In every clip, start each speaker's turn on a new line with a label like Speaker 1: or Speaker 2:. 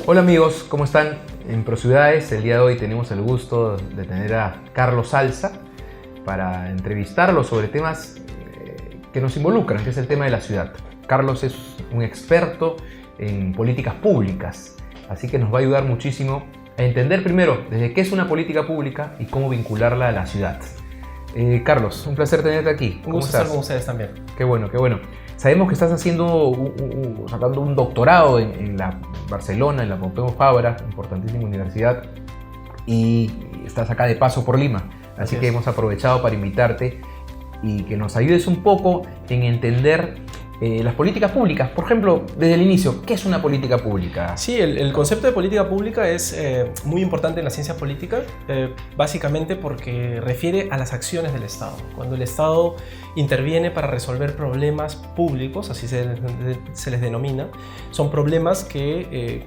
Speaker 1: Hola amigos, ¿cómo están? En ProCiudades el día de hoy tenemos el gusto de tener a Carlos Salza para entrevistarlo sobre temas que nos involucran, que es el tema de la ciudad. Carlos es un experto en políticas públicas, así que nos va a ayudar muchísimo a entender primero desde qué es una política pública y cómo vincularla a la ciudad. Carlos, un placer tenerte aquí.
Speaker 2: Un gusto estar con ustedes también.
Speaker 1: Qué bueno, qué bueno. Sabemos que estás sacando un doctorado en Barcelona, en la Pompeu Fabra, importantísima universidad, y estás acá de paso por Lima. Así que hemos aprovechado para invitarte y que nos ayudes un poco en entender las políticas públicas. Por ejemplo, desde el inicio, ¿qué es una política pública?
Speaker 2: Sí, el concepto de política pública es muy importante en la ciencia política, básicamente porque refiere a las acciones del Estado. Cuando el Estado interviene para resolver problemas públicos, así se les denomina, son problemas que,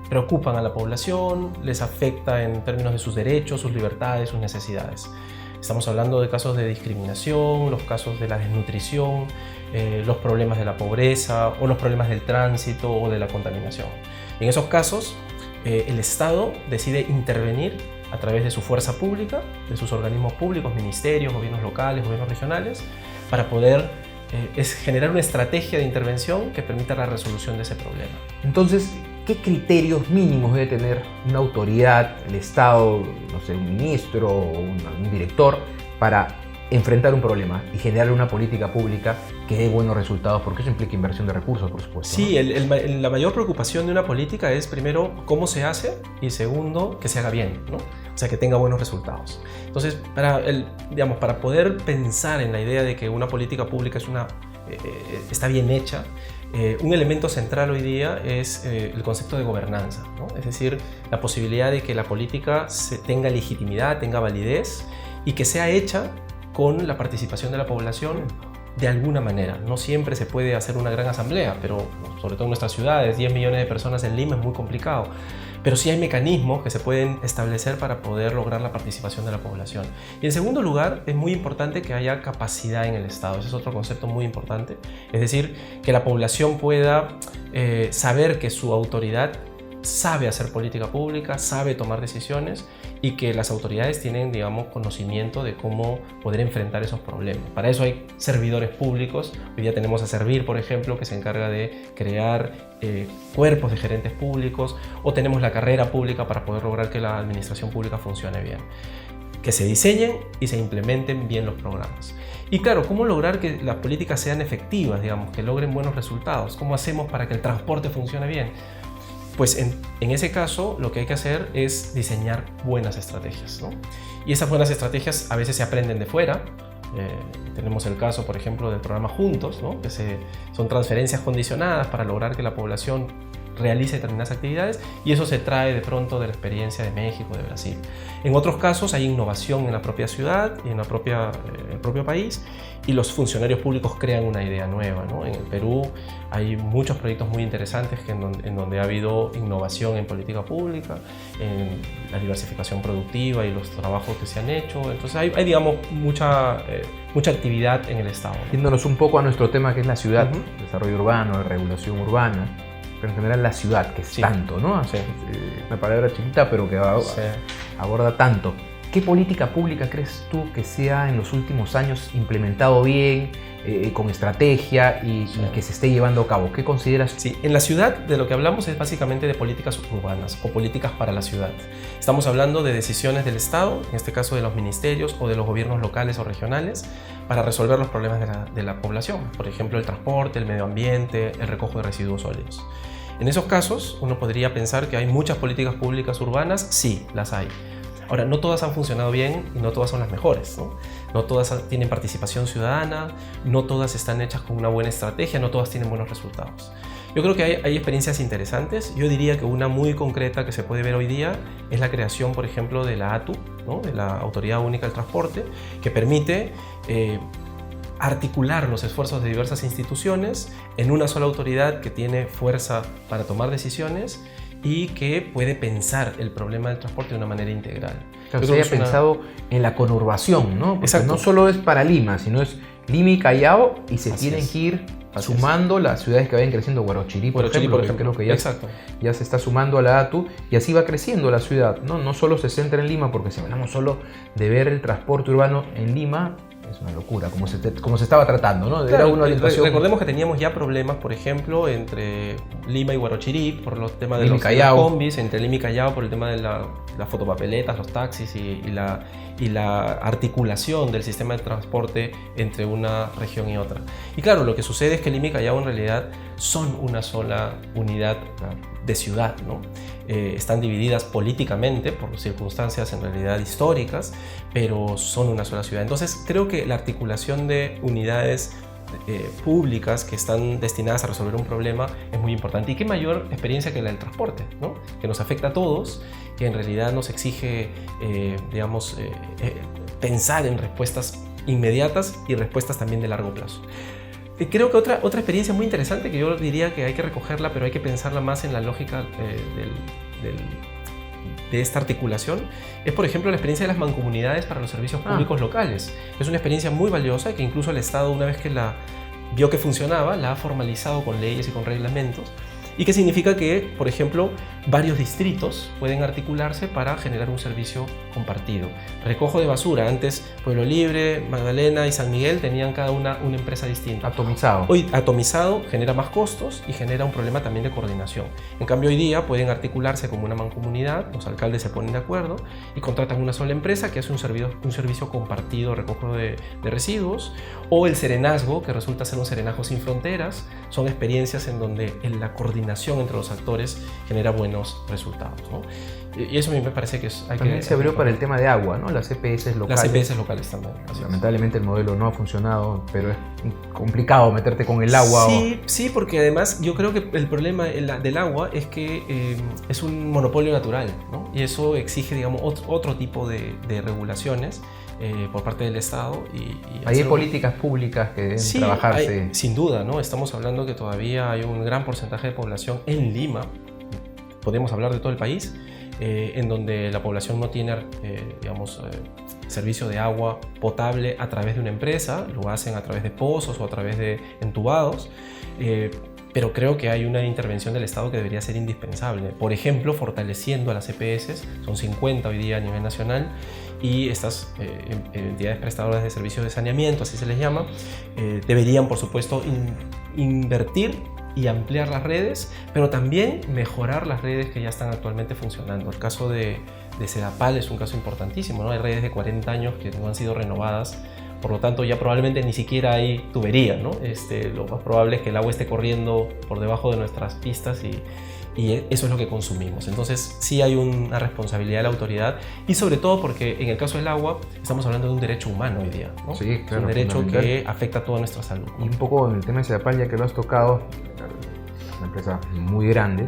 Speaker 2: preocupan a la población, les afecta en términos de sus derechos, sus libertades, sus necesidades. Estamos hablando de casos de discriminación, los casos de la desnutrición, los problemas de la pobreza o los problemas del tránsito o de la contaminación. En esos casos, el Estado decide intervenir a través de su fuerza pública, de sus organismos públicos, ministerios, gobiernos locales, gobiernos regionales, para poder generar una estrategia de intervención que permita la resolución de ese problema.
Speaker 1: Entonces, ¿qué criterios mínimos debe tener una autoridad, el Estado, no sé, un ministro o un director, para enfrentar un problema y generar una política pública que dé buenos resultados? Porque eso implica inversión de recursos, por supuesto.
Speaker 2: Sí, ¿no? La mayor preocupación de una política es, primero, cómo se hace y, segundo, que se haga bien, ¿no? O sea, que tenga buenos resultados. Entonces, para poder pensar en la idea de que una política pública está bien hecha, un elemento central hoy día es el concepto de gobernanza, ¿no? Es decir, la posibilidad de que la política tenga legitimidad, tenga validez y que sea hecha con la participación de la población de alguna manera. No siempre se puede hacer una gran asamblea, pero sobre todo en nuestras ciudades, 10 millones de personas en Lima es muy complicado. Pero sí hay mecanismos que se pueden establecer para poder lograr la participación de la población. Y en segundo lugar, es muy importante que haya capacidad en el Estado. Ese es otro concepto muy importante. Es decir, que la población pueda saber que su autoridad sabe hacer política pública, sabe tomar decisiones y que las autoridades tienen, conocimiento de cómo poder enfrentar esos problemas. Para eso hay servidores públicos. Hoy día tenemos a Servir, por ejemplo, que se encarga de crear cuerpos de gerentes públicos, o tenemos la carrera pública para poder lograr que la administración pública funcione bien. Que se diseñen y se implementen bien los programas. Y claro, ¿cómo lograr que las políticas sean efectivas, que logren buenos resultados? ¿Cómo hacemos para que el transporte funcione bien? Pues en ese caso lo que hay que hacer es diseñar buenas estrategias, ¿no? Y esas buenas estrategias a veces se aprenden de fuera. Tenemos el caso, por ejemplo, del programa Juntos, ¿no? Que son transferencias condicionadas para lograr que la población realice determinadas actividades, y eso se trae de pronto de la experiencia de México, de Brasil. En otros casos hay innovación en la propia ciudad y en el propio país, y los funcionarios públicos crean una idea nueva, ¿no? En el Perú hay muchos proyectos muy interesantes en donde ha habido innovación en política pública, en la diversificación productiva y los trabajos que se han hecho. Entonces hay mucha actividad en el Estado.
Speaker 1: Yéndonos un poco a nuestro tema, que es la ciudad, desarrollo urbano, regulación urbana, pero en general la ciudad, que es tanto, ¿no?
Speaker 2: Sí.
Speaker 1: Una palabra chiquita, pero que aborda tanto. ¿Qué política pública crees tú que sea en los últimos años implementado bien, con estrategia y que se esté llevando a cabo? ¿Qué consideras?
Speaker 2: Sí, en la ciudad de lo que hablamos es básicamente de políticas urbanas o políticas para la ciudad. Estamos hablando de decisiones del Estado, en este caso de los ministerios o de los gobiernos locales o regionales, para resolver los problemas de la población. Por ejemplo, el transporte, el medio ambiente, el recojo de residuos sólidos. En esos casos, uno podría pensar que hay muchas políticas públicas urbanas. Sí, las hay. Ahora, no todas han funcionado bien y no todas son las mejores, ¿no? No todas tienen participación ciudadana, no todas están hechas con una buena estrategia, no todas tienen buenos resultados. Yo creo que hay experiencias interesantes. Yo diría que una muy concreta que se puede ver hoy día es la creación, por ejemplo, de la ATU, ¿no? De la Autoridad Única del Transporte, que permite articular los esfuerzos de diversas instituciones en una sola autoridad que tiene fuerza para tomar decisiones y que puede pensar el problema del transporte de una manera integral.
Speaker 1: Claro, se haya pensado en la conurbación, ¿no? Porque no solo es para Lima, sino es Lima y Callao, y se
Speaker 2: Así
Speaker 1: tienen
Speaker 2: es.
Speaker 1: que ir
Speaker 2: Así
Speaker 1: sumando las ciudades que vayan creciendo. Huarochirí, por ejemplo, que creo que
Speaker 2: Exacto.
Speaker 1: ya se está sumando a la ATU, y así va creciendo la ciudad, ¿no? No solo se centra en Lima, porque si hablamos solo de ver el transporte urbano en Lima, es una locura, como se estaba tratando, ¿no?
Speaker 2: Claro,
Speaker 1: Era una orientación...
Speaker 2: recordemos que teníamos ya problemas, por ejemplo, entre Lima y Huarochirí por los temas de
Speaker 1: Lima y
Speaker 2: los
Speaker 1: Callao.
Speaker 2: combis, entre Lima y Callao por el tema de las fotopapeletas, los taxis y la articulación del sistema de transporte entre una región y otra. Y claro, lo que sucede es que Lima y Callao en realidad son una sola unidad de ciudad, ¿no? Están divididas políticamente por circunstancias en realidad históricas, pero son una sola ciudad. Entonces creo que la articulación de unidades públicas que están destinadas a resolver un problema es muy importante. Y qué mayor experiencia que la del transporte, ¿no? Que nos afecta a todos, que en realidad nos exige, pensar en respuestas inmediatas y respuestas también de largo plazo. Creo que otra experiencia muy interesante que yo diría que hay que recogerla, pero hay que pensarla más en la lógica de esta articulación, es por ejemplo la experiencia de las mancomunidades para los servicios públicos locales. Es una experiencia muy valiosa que incluso el Estado, una vez que la vio que funcionaba, la ha formalizado con leyes y con reglamentos. ¿Y qué significa? Que, por ejemplo, varios distritos pueden articularse para generar un servicio compartido. Recojo de basura, antes Pueblo Libre, Magdalena y San Miguel tenían cada una empresa distinta.
Speaker 1: Atomizado.
Speaker 2: Hoy atomizado genera más costos y genera un problema también de coordinación. En cambio hoy día pueden articularse como una mancomunidad, los alcaldes se ponen de acuerdo y contratan una sola empresa que hace un servicio compartido de recojo de residuos, o el serenazgo, que resulta ser un serenazgo sin fronteras. Son experiencias en donde la coordinación entre los actores genera buenos resultados, ¿no? Y eso a mí me parece que
Speaker 1: también se abrió para el tema de agua, ¿no? Las EPS locales.
Speaker 2: Las EPS locales también.
Speaker 1: Lamentablemente el modelo no ha funcionado, pero es complicado meterte con el agua.
Speaker 2: Sí, porque además yo creo que el problema del agua es que es un monopolio natural, ¿no? Y eso exige, digamos, otro tipo de regulaciones por parte del Estado.
Speaker 1: Hay políticas públicas que deben trabajarse.
Speaker 2: Sin duda, ¿no? Estamos hablando que todavía hay un gran porcentaje de población en Lima, podemos hablar de todo el país, en donde la población no tiene, servicio de agua potable a través de una empresa, lo hacen a través de pozos o a través de entubados, pero creo que hay una intervención del Estado que debería ser indispensable. Por ejemplo, fortaleciendo a las EPS, son 50 hoy día a nivel nacional, y estas entidades prestadoras de servicios de saneamiento, así se les llama, deberían, por supuesto, invertir y ampliar las redes, pero también mejorar las redes que ya están actualmente funcionando. El caso de Sedapal es un caso importantísimo, ¿no? Hay redes de 40 años que no han sido renovadas, por lo tanto ya probablemente ni siquiera hay tubería, ¿no? Lo más probable es que el agua esté corriendo por debajo de nuestras pistas y eso es lo que consumimos. Entonces sí hay una responsabilidad de la autoridad, y sobre todo porque en el caso del agua estamos hablando de un derecho humano hoy día, ¿no?
Speaker 1: Sí, claro,
Speaker 2: es un derecho que afecta a toda nuestra salud, ¿no?
Speaker 1: Y un poco en el tema de Sedapal, ya que lo has tocado, una empresa muy grande,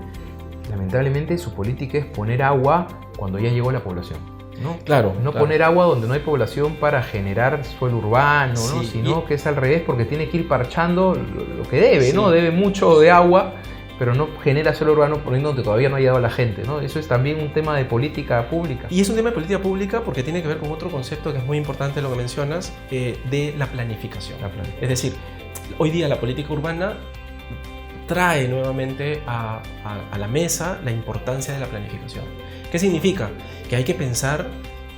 Speaker 1: lamentablemente su política es poner agua cuando ya llegó la población, ¿no?
Speaker 2: Claro.
Speaker 1: Poner agua donde no hay población para generar suelo urbano, ¿no? Sino que es al revés, porque tiene que ir parchando lo que debe, ¿no? Debe mucho de agua, pero no genera suelo urbano poniendo donde todavía no ha llegado la gente, ¿no? Eso es también un tema de política pública.
Speaker 2: Y es un tema de política pública porque tiene que ver con otro concepto que es muy importante, lo que mencionas, de la planificación. Es decir, hoy día la política urbana trae nuevamente a la mesa la importancia de la planificación. ¿Qué significa? Que hay que pensar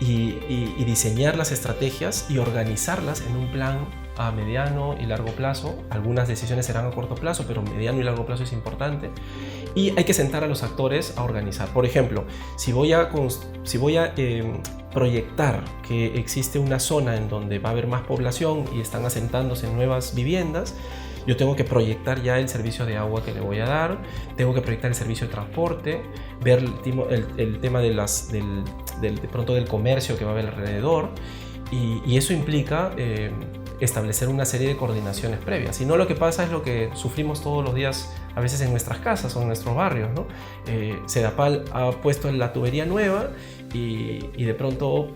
Speaker 2: y diseñar las estrategias y organizarlas en un plan a mediano y largo plazo. Algunas decisiones serán a corto plazo, pero mediano y largo plazo es importante. Y hay que sentar a los actores a organizar. Por ejemplo, si voy a proyectar que existe una zona en donde va a haber más población y están asentándose en nuevas viviendas, yo tengo que proyectar ya el servicio de agua que le voy a dar, tengo que proyectar el servicio de transporte, ver el tema de pronto del comercio que va a haber alrededor, y eso implica establecer una serie de coordinaciones previas. Si no, lo que pasa es lo que sufrimos todos los días a veces en nuestras casas o en nuestros barrios, ¿no? Sedapal ha puesto la tubería nueva y de pronto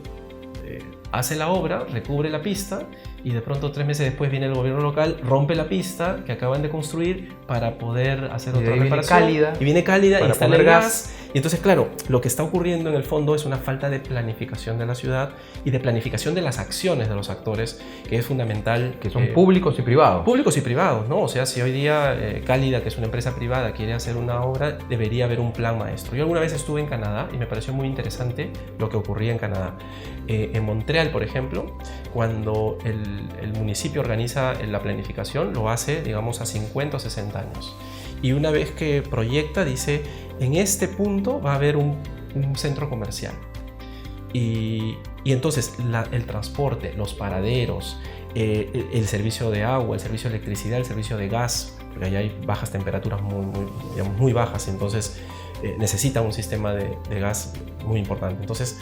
Speaker 2: hace la obra, recubre la pista y de pronto 3 meses después viene el gobierno local, rompe la pista que acaban de construir para poder hacer otra reparación.
Speaker 1: Y viene cálida
Speaker 2: y instala el gas. Y entonces, claro, lo que está ocurriendo en el fondo es una falta de planificación de la ciudad y de planificación de las acciones de los actores, que es fundamental.
Speaker 1: Que son públicos y privados.
Speaker 2: Públicos y privados, ¿no? O sea, si hoy día Cálida, que es una empresa privada, quiere hacer una obra, debería haber un plan maestro. Yo alguna vez estuve en Canadá y me pareció muy interesante lo que ocurría en Canadá. En Montreal, por ejemplo, cuando el municipio organiza la planificación, lo hace, digamos, a 50 o 60 años. Y una vez que proyecta, dice, en este punto va a haber un centro comercial. Y entonces el transporte, los paraderos, el servicio de agua, el servicio de electricidad, el servicio de gas, porque allá hay bajas temperaturas muy bajas, entonces necesita un sistema de gas muy importante. Entonces,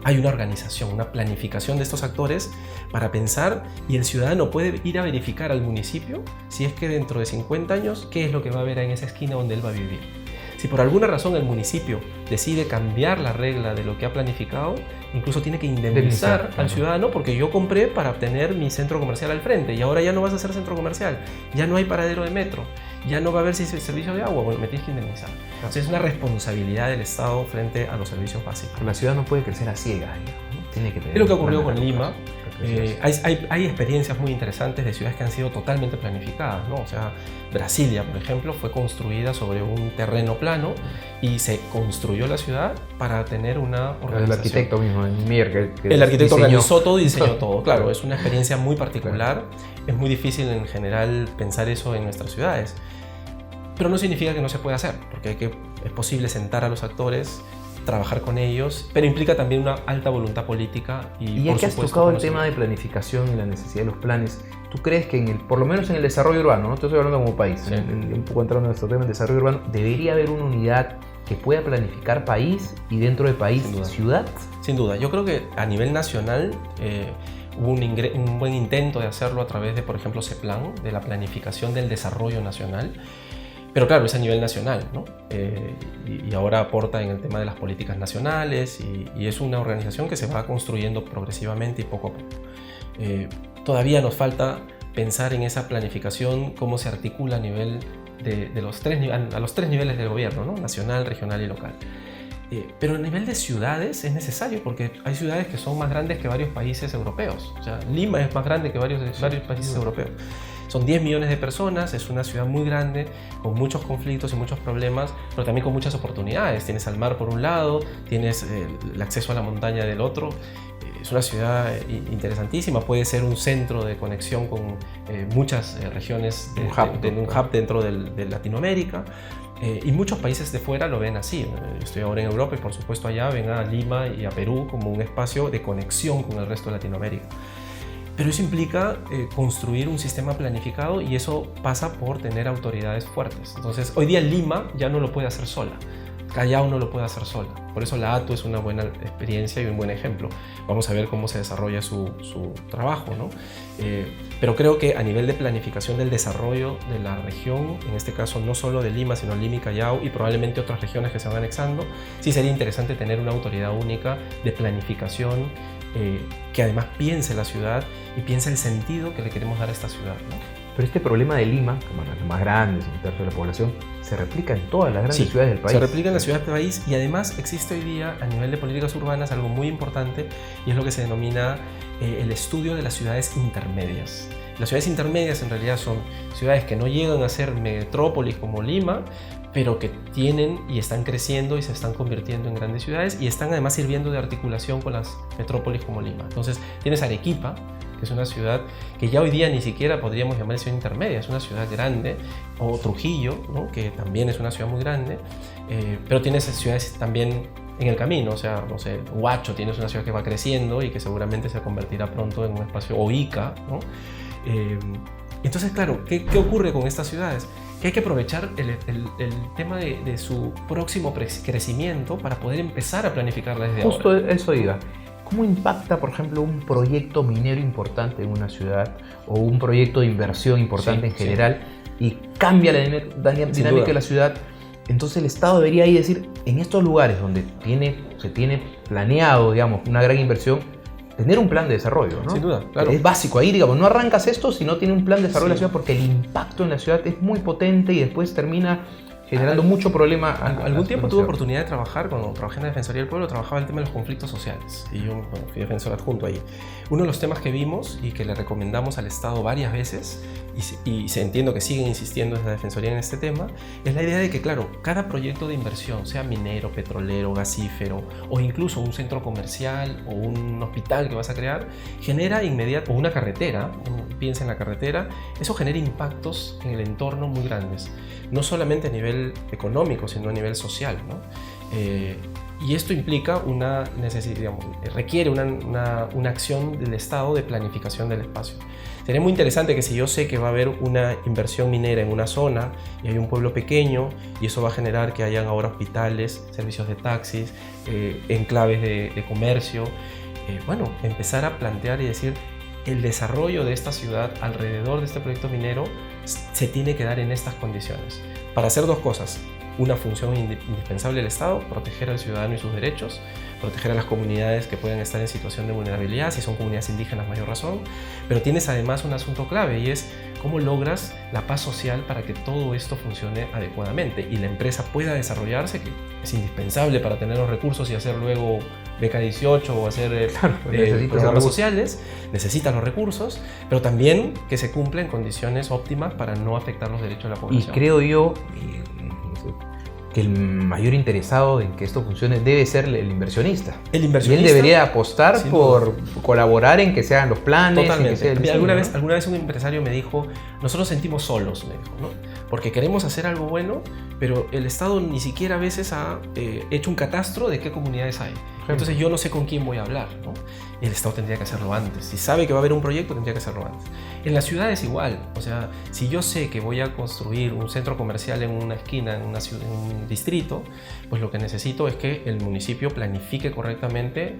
Speaker 2: hay una organización, una planificación de estos actores para pensar, y el ciudadano puede ir a verificar al municipio si es que dentro de 50 años, qué es lo que va a haber en esa esquina donde él va a vivir. Si por alguna razón el municipio decide cambiar la regla de lo que ha planificado, incluso tiene que indemnizar al ciudadano, porque yo compré para tener mi centro comercial al frente y ahora ya no vas a hacer centro comercial, ya no hay paradero de metro, ya no va a haber servicio de agua, bueno, me tienes que indemnizar. Entonces es una responsabilidad del Estado frente a los servicios básicos.
Speaker 1: La ciudad no puede crecer a ciegas, ¿no? Tiene que tener.
Speaker 2: Es lo que ocurrió con Lima. Hay experiencias muy interesantes de ciudades que han sido totalmente planificadas, ¿no? O sea, Brasilia, por ejemplo, fue construida sobre un terreno plano y se construyó la ciudad para tener una organización.
Speaker 1: El arquitecto mismo, Mier,
Speaker 2: el arquitecto organizó todo y diseñó todo. Claro, es una experiencia muy particular. Es muy difícil en general pensar eso en nuestras ciudades. Pero no significa que no se pueda hacer, porque es posible sentar a los actores, trabajar con ellos, pero implica también una alta voluntad política y
Speaker 1: ya que has tocado el tema de planificación y la necesidad de los planes, ¿tú crees que por lo menos en el desarrollo urbano, no te estoy hablando como país,
Speaker 2: sí,
Speaker 1: un poco entrando en nuestro tema del desarrollo urbano, debería haber una unidad que pueda planificar país y dentro de país ciudad?
Speaker 2: Sin duda, yo creo que a nivel nacional hubo un buen intento de hacerlo a través de, por ejemplo, CEPLAN, de la planificación del desarrollo nacional. Pero claro, es a nivel nacional, ¿no? Y ahora aporta en el tema de las políticas nacionales y es una organización que se va construyendo progresivamente y poco a poco. Todavía nos falta pensar en esa planificación, cómo se articula a nivel a los tres niveles del gobierno, ¿no? Nacional, regional y local. Pero a nivel de ciudades es necesario, porque hay ciudades que son más grandes que varios países europeos. O sea, Lima es más grande que varios países europeos. Son 10 millones de personas, es una ciudad muy grande, con muchos conflictos y muchos problemas, pero también con muchas oportunidades. Tienes al mar por un lado, tienes el acceso a la montaña del otro. Es una ciudad interesantísima, puede ser un centro de conexión con muchas regiones, un hub dentro de Latinoamérica. Y muchos países de fuera lo ven así. Yo estoy ahora en Europa y por supuesto allá ven a Lima y a Perú como un espacio de conexión con el resto de Latinoamérica. Pero eso implica construir un sistema planificado y eso pasa por tener autoridades fuertes. Entonces, hoy día Lima ya no lo puede hacer sola. Callao no lo puede hacer sola. Por eso la ATU es una buena experiencia y un buen ejemplo. Vamos a ver cómo se desarrolla su trabajo, ¿no? Pero creo que a nivel de planificación del desarrollo de la región, en este caso no solo de Lima, sino Lima y Callao y probablemente otras regiones que se van anexando, sí sería interesante tener una autoridad única de planificación que además piense la ciudad y piense el sentido que le queremos dar a esta ciudad, ¿no?
Speaker 1: Pero este problema de Lima, como es la más grande, es un tercio de la población, se replica en todas las grandes ciudades del país.
Speaker 2: Se replica en las ciudades del país y además existe hoy día a nivel de políticas urbanas algo muy importante y es lo que se denomina el estudio de las ciudades intermedias. Las ciudades intermedias en realidad son ciudades que no llegan a ser metrópolis como Lima, pero que tienen y están creciendo y se están convirtiendo en grandes ciudades y están además sirviendo de articulación con las metrópolis como Lima. Entonces tienes Arequipa, que es una ciudad que ya hoy día ni siquiera podríamos llamar ciudad intermedia, es una ciudad grande, o Trujillo, ¿no? Que también es una ciudad muy grande, pero tienes ciudades también en el camino, o sea, no sé, Huacho tienes una ciudad que va creciendo y que seguramente se convertirá pronto en un espacio, o Ica, ¿no? Entonces, claro, ¿qué ocurre con estas ciudades? Que hay que aprovechar el tema de su próximo crecimiento para poder empezar a planificarla desde ahora.
Speaker 1: Justo eso iba. ¿Cómo impacta, por ejemplo, un proyecto minero importante en una ciudad o un proyecto de inversión importante en general y cambia la dinámica de la ciudad? Entonces el Estado debería ahí decir, en estos lugares donde se tiene planeado, digamos, una gran inversión, tener un plan de desarrollo, ¿no?
Speaker 2: Sin duda, claro.
Speaker 1: Es básico ahí, digamos, no arrancas esto si no tiene un plan de desarrollo de la ciudad, porque el impacto en la ciudad es muy potente y después termina generando mucho problema.
Speaker 2: Algún tiempo tuve oportunidad de trabajar, cuando trabajé en la Defensoría del Pueblo, trabajaba el tema de los conflictos sociales. Y yo fui defensor adjunto ahí. Uno de los temas que vimos y que le recomendamos al Estado varias veces, y se entiendo que siguen insistiendo en la Defensoría en este tema, es la idea de que, claro, cada proyecto de inversión, sea minero, petrolero, gasífero, o incluso un centro comercial o un hospital que vas a crear, genera o una carretera, piensa en la carretera, eso genera impactos en el entorno muy grandes. No solamente a nivel económico, sino a nivel social, ¿no? Y esto implica una necesidad, digamos, requiere una acción del Estado de planificación del espacio. Sería muy interesante que si yo sé que va a haber una inversión minera en una zona y hay un pueblo pequeño y eso va a generar que hayan ahora hospitales, servicios de taxis, enclaves de comercio, bueno, empezar a plantear y decir el desarrollo de esta ciudad alrededor de este proyecto minero se tiene que dar en estas condiciones para hacer dos cosas. Una función indispensable del Estado, proteger al ciudadano y sus derechos, proteger a las comunidades que puedan estar en situación de vulnerabilidad, si son comunidades indígenas mayor razón, pero tienes además un asunto clave y es cómo logras la paz social para que todo esto funcione adecuadamente y la empresa pueda desarrollarse, que es indispensable para tener los recursos y hacer luego beca 18 o hacer programas sociales, necesitas los recursos, pero también que se cumpla en condiciones óptimas para no afectar los derechos de la población.
Speaker 1: Y creo yo que el mayor interesado en que esto funcione debe ser el inversionista.
Speaker 2: El inversionista.
Speaker 1: Y él debería apostar por colaborar en que se hagan los planes.
Speaker 2: Totalmente.
Speaker 1: En que sea
Speaker 2: alguna vez un empresario me dijo, nosotros sentimos solos, me dijo, ¿no? Porque queremos hacer algo bueno, pero el Estado ni siquiera a veces ha hecho un catastro de qué comunidades hay. Entonces yo no sé con quién voy a hablar, ¿no? El Estado tendría que hacerlo antes. Si sabe que va a haber un proyecto, tendría que hacerlo antes. En la ciudad es igual. O sea, si yo sé que voy a construir un centro comercial en una esquina, en una ciudad, en un distrito, pues lo que necesito es que el municipio planifique correctamente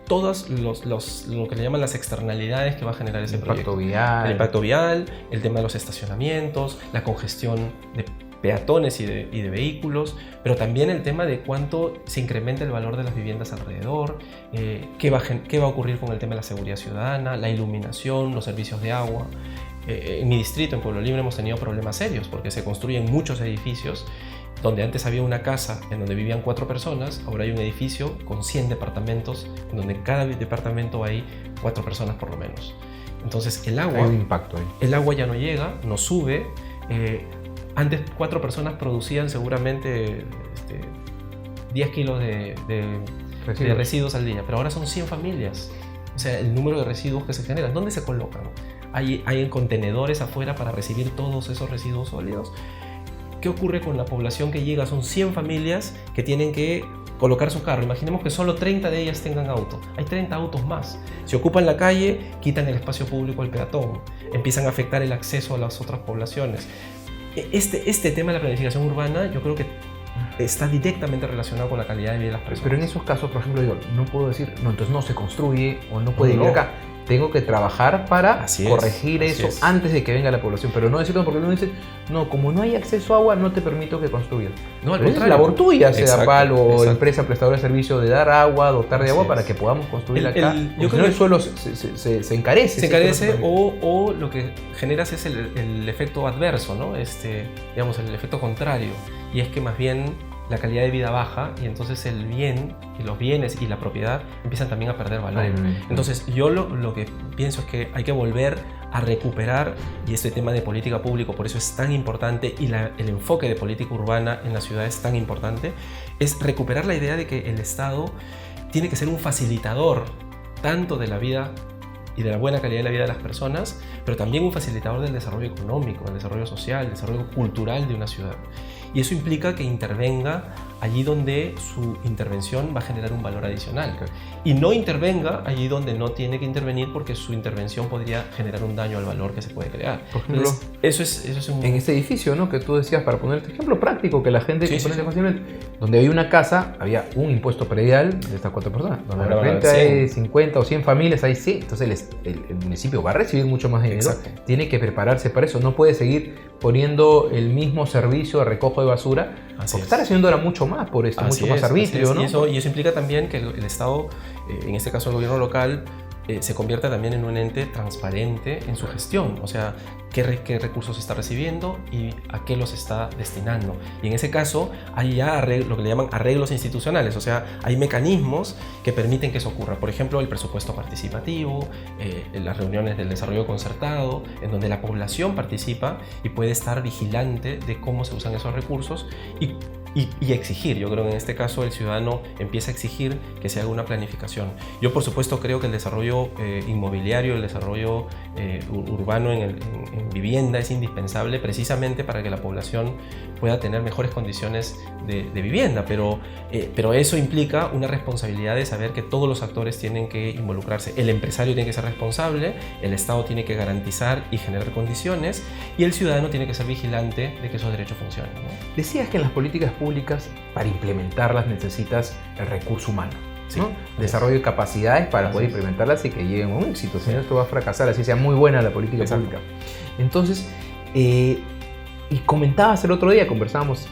Speaker 2: todas lo que le llaman las externalidades que va a generar ese proyecto. El impacto vial, el tema de los estacionamientos, la congestión de peatones y de vehículos, pero también el tema de cuánto se incrementa el valor de las viviendas alrededor, qué va a ocurrir con el tema de la seguridad ciudadana, la iluminación, los servicios de agua. En mi distrito, en Pueblo Libre, hemos tenido problemas serios porque se construyen muchos edificios donde antes había una casa en donde vivían 4 personas, ahora hay un edificio con 100 departamentos, en donde en cada departamento hay 4 personas por lo menos. Entonces el agua,
Speaker 1: hay un impacto ahí.
Speaker 2: El agua ya no llega, no sube. Antes 4 personas producían seguramente 10 kilos de residuos al día, pero ahora son 100 familias. O sea, el número de residuos que se generan, ¿dónde se colocan? Hay contenedores afuera para recibir todos esos residuos sólidos. ¿Qué ocurre con la población que llega? Son 100 familias que tienen que colocar su carro. Imaginemos que solo 30 de ellas tengan auto. Hay 30 autos más. Si ocupan la calle, quitan el espacio público al peatón. Empiezan a afectar el acceso a las otras poblaciones. Este tema de la planificación urbana yo creo que está directamente relacionado con la calidad de vida de las personas.
Speaker 1: Pero en esos casos, por ejemplo, digo, no puedo decir, no, entonces no se construye o no puede ir acá. Tengo que trabajar para corregir eso antes de que venga la población, pero no decirlo porque uno dice, no, como no hay acceso a agua, no te permito que construyas. No, al contrario. Es labor tuya, sea PAL o empresa prestadora de servicio, de dar agua, dotar de agua para que podamos construir acá. Yo creo que el suelo se encarece.
Speaker 2: Se encarece o lo que generas es el efecto adverso, ¿no? Digamos, el efecto contrario. Y es que más bien la calidad de vida baja y entonces el bien y los bienes y la propiedad empiezan también a perder valor. Entonces yo lo que pienso es que hay que volver a recuperar, y este tema de política pública por eso es tan importante, y el enfoque de política urbana en la ciudad es tan importante, es recuperar la idea de que el Estado tiene que ser un facilitador tanto de la vida y de la buena calidad de la vida de las personas, pero también un facilitador del desarrollo económico, del desarrollo social, del desarrollo cultural de una ciudad. Y eso implica que intervenga allí donde su intervención va a generar un valor adicional. Y no intervenga allí donde no tiene que intervenir porque su intervención podría generar un daño al valor que se puede crear.
Speaker 1: Por ejemplo,
Speaker 2: entonces, eso es un...
Speaker 1: En este edificio, ¿no?, que tú decías, para poner este ejemplo práctico, que la gente comprende fácilmente, donde había una casa, había un impuesto predial de estas 4 personas. Donde de repente hay 50 o 100 familias, ahí sí. Entonces el municipio va a recibir mucho más dinero. Exacto. Tiene que prepararse para eso. No puede seguir poniendo el mismo servicio de recojo de basura, porque estar haciendo ahora mucho más por esto, mucho más arbitrio, ¿no?
Speaker 2: Y eso implica también que el Estado, en este caso el gobierno local, se convierta también en un ente transparente en su gestión, o sea, qué recursos está recibiendo y a qué los está destinando. Y en ese caso hay ya lo que le llaman arreglos institucionales, o sea, hay mecanismos que permiten que eso ocurra. Por ejemplo, el presupuesto participativo, las reuniones del desarrollo concertado, en donde la población participa y puede estar vigilante de cómo se usan esos recursos y exigir. Yo creo que en este caso el ciudadano empieza a exigir que se haga una planificación. Yo por supuesto creo que el desarrollo inmobiliario, el desarrollo urbano en vivienda es indispensable precisamente para que la población pueda tener mejores condiciones de vivienda, pero eso implica una responsabilidad de saber que todos los actores tienen que involucrarse. El empresario tiene que ser responsable, el Estado tiene que garantizar y generar condiciones y el ciudadano tiene que ser vigilante de que esos derechos funcionen, ¿no?
Speaker 1: Decías que en las políticas públicas, para implementarlas necesitas el recurso humano, ¿no? Desarrollo de capacidades para poder implementarlas y que lleguen a un éxito. Si no, esto va a fracasar, así sea muy buena la política pública. Entonces, y comentabas el otro día, conversábamos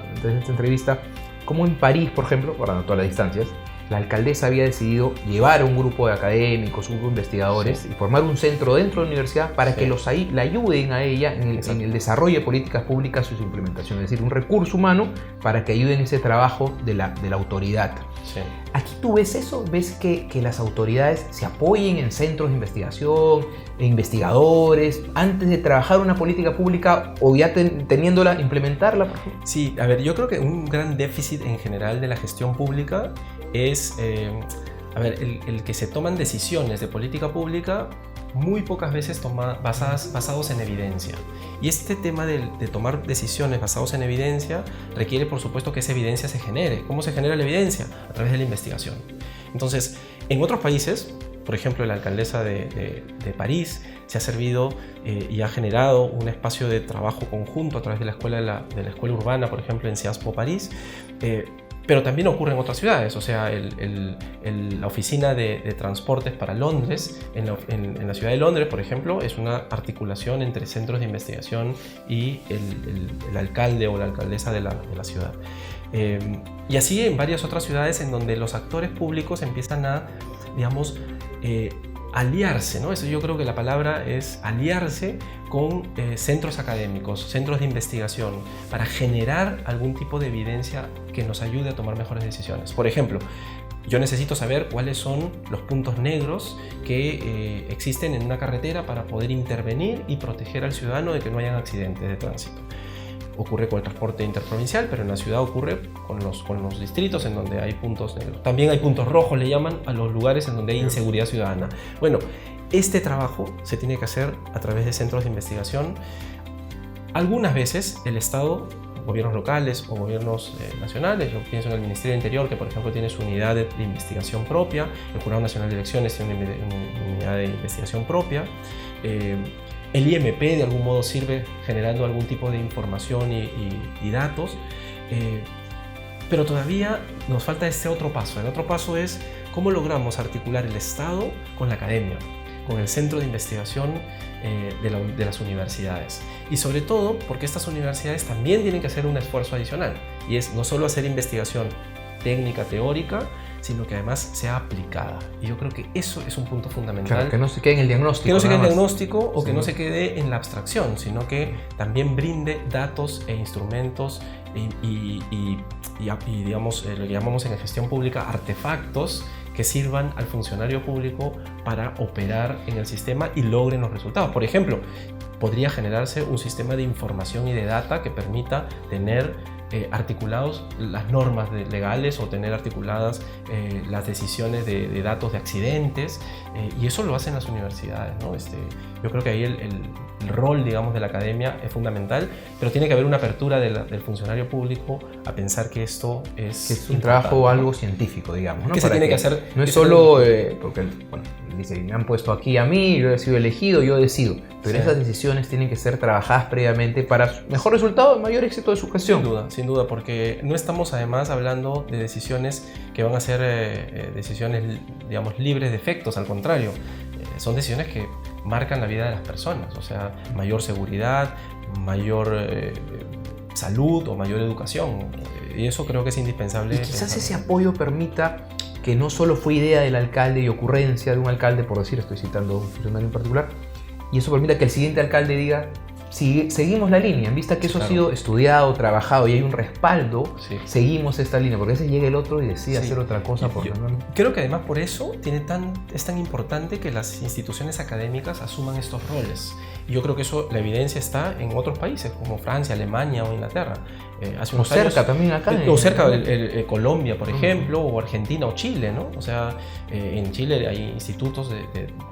Speaker 1: antes de esta entrevista, cómo en París, por ejemplo, guardando todas las distancias, la alcaldesa había decidido llevar a un grupo de académicos, un grupo de investigadores y formar un centro dentro de la universidad para que la ayuden a ella en el desarrollo de políticas públicas y su implementación, es decir, un recurso humano para que ayuden en ese trabajo de la autoridad.
Speaker 2: Sí.
Speaker 1: Aquí tú ves eso, ves que las autoridades se apoyen en centros de investigación, en investigadores, antes de trabajar una política pública o ya teniéndola, implementarla, por ejemplo.
Speaker 2: Sí, a ver, yo creo que un gran déficit en general de la gestión pública es, el que se toman decisiones de política pública muy pocas veces basados en evidencia. Y este tema de tomar decisiones basados en evidencia requiere, por supuesto, que esa evidencia se genere. ¿Cómo se genera la evidencia? A través de la investigación. Entonces, en otros países, por ejemplo, la alcaldesa de París se ha servido y ha generado un espacio de trabajo conjunto a través de la escuela urbana, por ejemplo, en Sciences Po París, pero también ocurre en otras ciudades. O sea, la oficina de transportes para Londres, en la ciudad de Londres, por ejemplo, es una articulación entre centros de investigación y el alcalde o la alcaldesa de la ciudad. Y así en varias otras ciudades en donde los actores públicos empiezan a, digamos, aliarse, ¿no? Eso yo creo que la palabra es aliarse con centros académicos, centros de investigación, para generar algún tipo de evidencia que nos ayude a tomar mejores decisiones. Por ejemplo, yo necesito saber cuáles son los puntos negros que existen en una carretera para poder intervenir y proteger al ciudadano de que no hayan accidentes de tránsito. Ocurre con el transporte interprovincial, pero en la ciudad ocurre con los distritos en donde hay puntos negros. También hay puntos rojos, le llaman a los lugares en donde hay inseguridad ciudadana. Bueno, este trabajo se tiene que hacer a través de centros de investigación. Algunas veces el Estado, gobiernos locales o gobiernos nacionales, yo pienso en el Ministerio del Interior, que por ejemplo tiene su unidad de investigación propia, el Jurado Nacional de Elecciones tiene una unidad de investigación propia. El IMP de algún modo sirve generando algún tipo de información y datos, pero todavía nos falta este otro paso. El otro paso es cómo logramos articular el Estado con la academia, con el centro de investigación de las universidades. Y sobre todo porque estas universidades también tienen que hacer un esfuerzo adicional, y es no solo hacer investigación técnica, teórica, sino que además sea aplicada. Y yo creo que eso es un punto fundamental.
Speaker 1: Claro, que no se quede en el diagnóstico.
Speaker 2: Que no se quede en el diagnóstico o que no se quede en la abstracción, sino que también brinde datos e instrumentos y digamos, lo que llamamos en gestión pública artefactos que sirvan al funcionario público para operar en el sistema y logren los resultados. Por ejemplo, podría generarse un sistema de información y de data que permita tener articulados las normas legales o tener articuladas las decisiones de datos de accidentes, y eso lo hacen las universidades, ¿no? Yo creo que ahí el rol, digamos, de la academia es fundamental, pero tiene que haber una apertura del funcionario público a pensar que esto es
Speaker 1: un trabajo algo científico, digamos, ¿no?
Speaker 2: Que se tiene que hacer.
Speaker 1: No es solo porque, bueno, dice, me han puesto aquí a mí, yo he sido elegido, yo decido. Pero esas decisiones tienen que ser trabajadas previamente para mejor resultado y mayor éxito de su gestión.
Speaker 2: Sin duda, porque no estamos además hablando de decisiones que van a ser decisiones, digamos, libres de efectos, al contrario, son decisiones que marcan la vida de las personas, o sea, mayor seguridad, mayor salud o mayor educación, y eso creo que es indispensable.
Speaker 1: Y quizás ese apoyo permita que no solo fue idea del alcalde y ocurrencia de un alcalde, por decir, estoy citando a un funcionario en particular, y eso permite que el siguiente alcalde diga, si seguimos la línea, en vista que eso ha sido estudiado, trabajado y hay un respaldo, seguimos esta línea, porque a veces llega el otro y decide hacer otra cosa.
Speaker 2: Creo que además por eso es tan importante que las instituciones académicas asuman estos roles. Y yo creo que eso, la evidencia está en otros países como Francia, Alemania o Inglaterra. Hace unos años,
Speaker 1: cerca también acá.
Speaker 2: O cerca de Colombia, por ejemplo, o Argentina o Chile, ¿no? O sea, en Chile hay institutos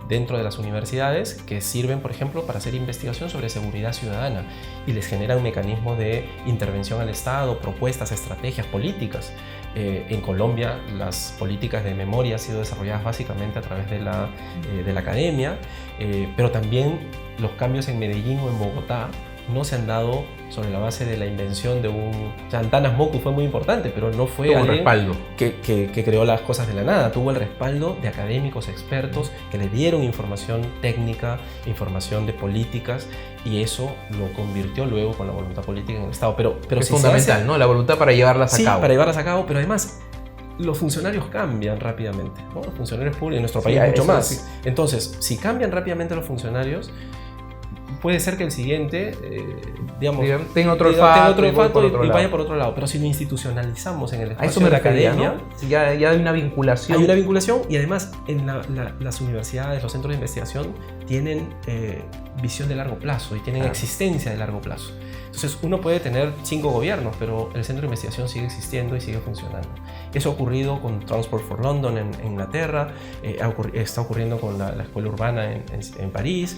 Speaker 2: dentro de las universidades que sirven, por ejemplo, para hacer investigación sobre seguridad ciudadana y les generan mecanismos de intervención al Estado, propuestas, estrategias, políticas. En Colombia las políticas de memoria han sido desarrolladas básicamente a través de la academia, pero también los cambios en Medellín o en Bogotá no se han dado sobre la base de la invención de un... O sea, Antanas Mockus fue muy importante, pero no fue alguien que creó las cosas de la nada. Tuvo el respaldo de académicos, expertos, que le dieron información técnica, información de políticas, y eso lo convirtió luego con la voluntad política en el Estado. Pero
Speaker 1: es fundamental, ¿no? La voluntad para llevarlas a cabo.
Speaker 2: Sí, para llevarlas a cabo, pero además los funcionarios cambian rápidamente, ¿no? Los funcionarios públicos en nuestro país mucho más. Sí. Entonces, si cambian rápidamente los funcionarios, puede ser que el siguiente,
Speaker 1: tenga otro olfato
Speaker 2: y vaya por otro lado. Pero si lo institucionalizamos en el espacio de la academia,
Speaker 1: ¿no? Si ya hay una vinculación.
Speaker 2: Hay una vinculación, y además en las universidades, los centros de investigación tienen visión de largo plazo y tienen existencia de largo plazo. Entonces uno puede tener 5 gobiernos, pero el centro de investigación sigue existiendo y sigue funcionando. Eso ha ocurrido con Transport for London en Inglaterra, está ocurriendo con la Escuela Urbana en París,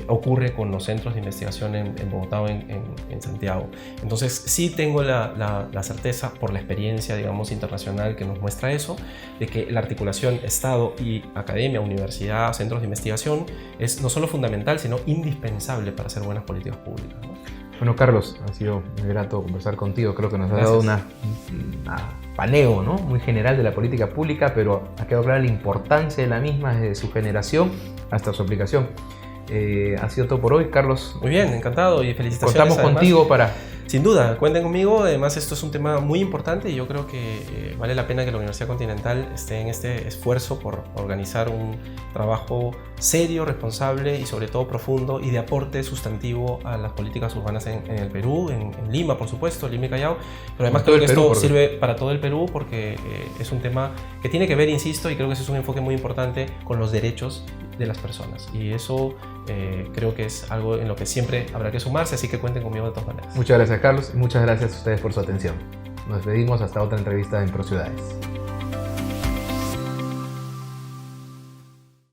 Speaker 2: ocurre con los centros de investigación en Bogotá o en Santiago. Entonces sí tengo la certeza, por la experiencia, digamos, internacional que nos muestra eso, de que la articulación Estado y academia, universidad, centros de investigación es no solo fundamental, sino indispensable para hacer buenas políticas públicas, ¿no?
Speaker 1: Bueno, Carlos, ha sido muy grato conversar contigo. Creo que nos ha dado un paneo, ¿no? Muy general de la política pública, pero ha quedado clara la importancia de la misma desde su generación hasta su aplicación. Ha sido todo por hoy, Carlos.
Speaker 2: Muy bien, encantado y felicitaciones.
Speaker 1: Contamos contigo para...
Speaker 2: Sin duda, cuenten conmigo. Además, esto es un tema muy importante y yo creo que vale la pena que la Universidad Continental esté en este esfuerzo por organizar un trabajo serio, responsable y sobre todo profundo y de aporte sustantivo a las políticas urbanas en el Perú, en Lima, por supuesto, Lima y Callao. Pero además creo que esto sirve para todo el Perú porque es un tema que tiene que ver, insisto, y creo que ese es un enfoque muy importante con los derechos de las personas. Y eso creo que es algo en lo que siempre habrá que sumarse, así que cuenten conmigo de todas maneras.
Speaker 1: Muchas gracias, Carlos, y muchas gracias a ustedes por su atención. Nos despedimos hasta otra entrevista en ProCiudades.